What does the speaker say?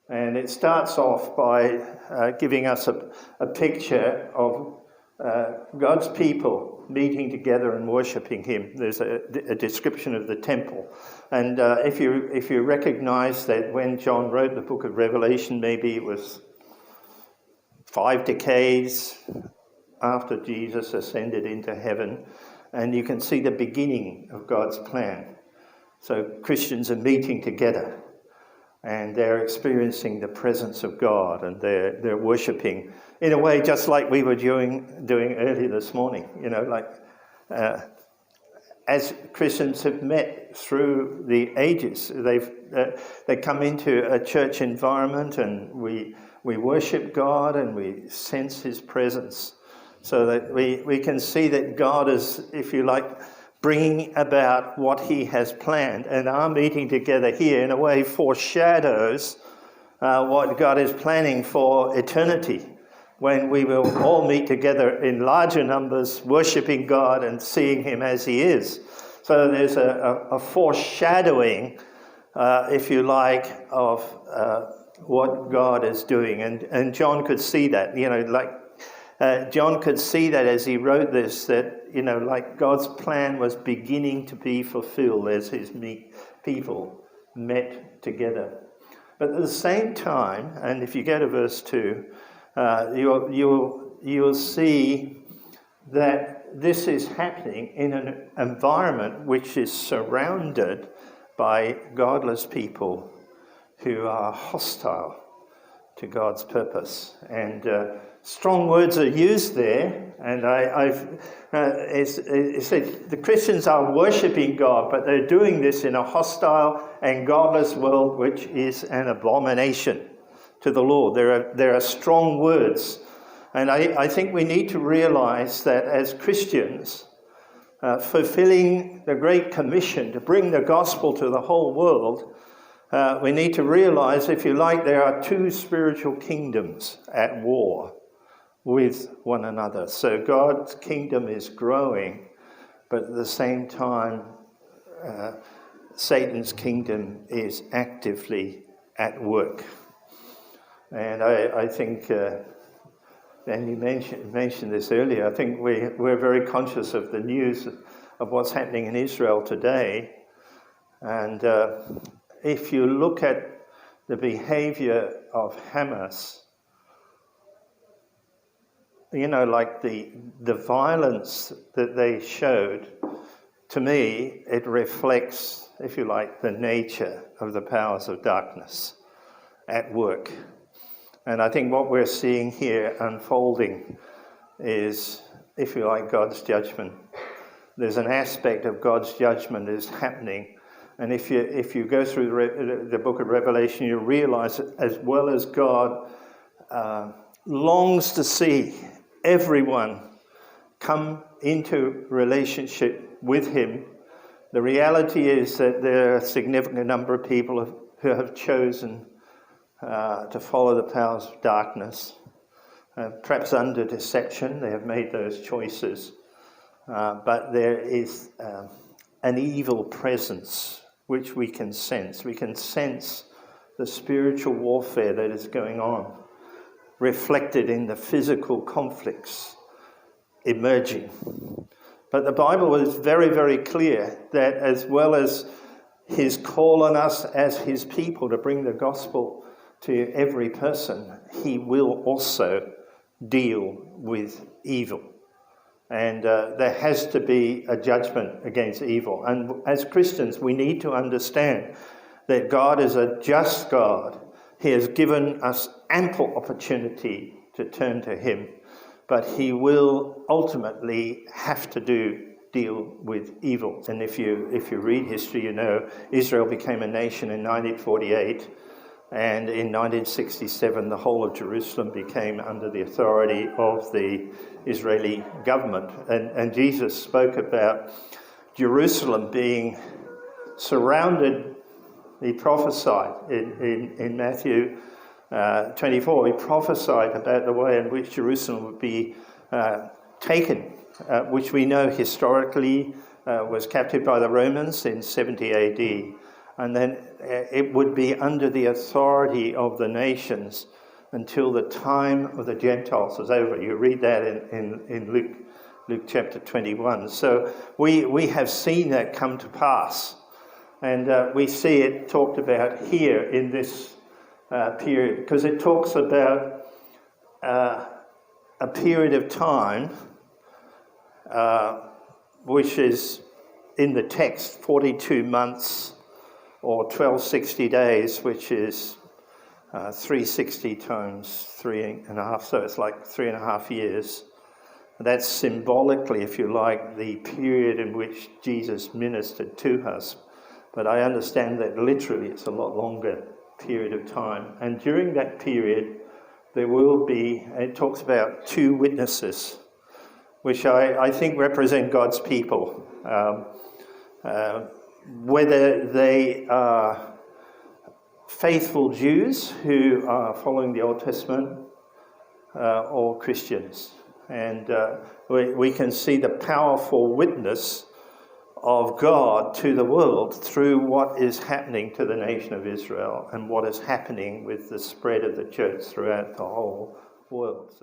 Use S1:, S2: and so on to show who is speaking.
S1: And it starts off by giving us a picture of God's people meeting together and worshipping him. There's a description of the temple. And if you recognize that when John wrote the book of Revelation, maybe it was 5 decades after Jesus ascended into heaven, and you can see the beginning of God's plan. So Christians are meeting together, and they're experiencing the presence of God, and they're worshipping in a way just like we were doing earlier this morning. As Christians have met through the ages, they come into a church environment, and we worship God and we sense his presence, so that we can see that God is, if you like, bringing about what he has planned. And our meeting together here in a way foreshadows what God is planning for eternity, when we will all meet together in larger numbers, worshipping God and seeing him as he is. So there's a foreshadowing, if you like, of what God is doing. And John could see that, John could see that as he wrote this, that, God's plan was beginning to be fulfilled as his people met together. But at the same time, and if you go to verse 2, you'll see that this is happening in an environment which is surrounded by godless people who are hostile to God's purpose. And strong words are used there, and it said the Christians are worshipping God, but they're doing this in a hostile and godless world, which is an abomination to the Lord. There are strong words, and I think we need to realize that as Christians, fulfilling the Great Commission to bring the gospel to the whole world, we need to realize, if you like, there are two spiritual kingdoms at war with one another. So God's kingdom is growing, but at the same time, Satan's kingdom is actively at work. And I think, and you mentioned this earlier, I think we're very conscious of the news of what's happening in Israel today. And if you look at the behavior of Hamas, the violence that they showed, to me, it reflects, if you like, the nature of the powers of darkness at work. And I think what we're seeing here unfolding is, if you like, God's judgment. There's an aspect of God's judgment that is happening. And if you go through the book of Revelation, you realize that as well as God longs to see everyone come into relationship with him, the reality is that there are a significant number of people who have chosen to follow the powers of darkness. Perhaps under deception, they have made those choices. But there is an evil presence which we can sense. We can sense the spiritual warfare that is going on, reflected in the physical conflicts emerging. But the Bible is very, very clear that as well as his call on us as his people to bring the gospel to every person, he will also deal with evil. And there has to be a judgment against evil. And as Christians, we need to understand that God is a just God. He has given us ample opportunity to turn to him, but he will ultimately have to deal with evil. And if you read history, you know Israel became a nation in 1948, and in 1967 the whole of Jerusalem became under the authority of the Israeli government. And Jesus spoke about Jerusalem being surrounded. He prophesied in Matthew 24, he prophesied about the way in which Jerusalem would be taken, which we know historically was captured by the Romans in 70 AD. and then it would be under the authority of the nations until the time of the Gentiles is over. You read that in Luke chapter 21. So we have seen that come to pass. And we see it talked about here in this period, because it talks about a period of time which is in the text 42 months or 1260 days, which is 360 times 3.5, so it's like 3.5 years. That's symbolically, if you like, the period in which Jesus ministered to us. But I understand that literally it's a lot longer period of time. And during that period, there will be, it talks about 2 witnesses, which I think represent God's people. Whether they are faithful Jews who are following the Old Testament or Christians. And we can see the powerful witness of God to the world through what is happening to the nation of Israel and what is happening with the spread of the church throughout the whole world.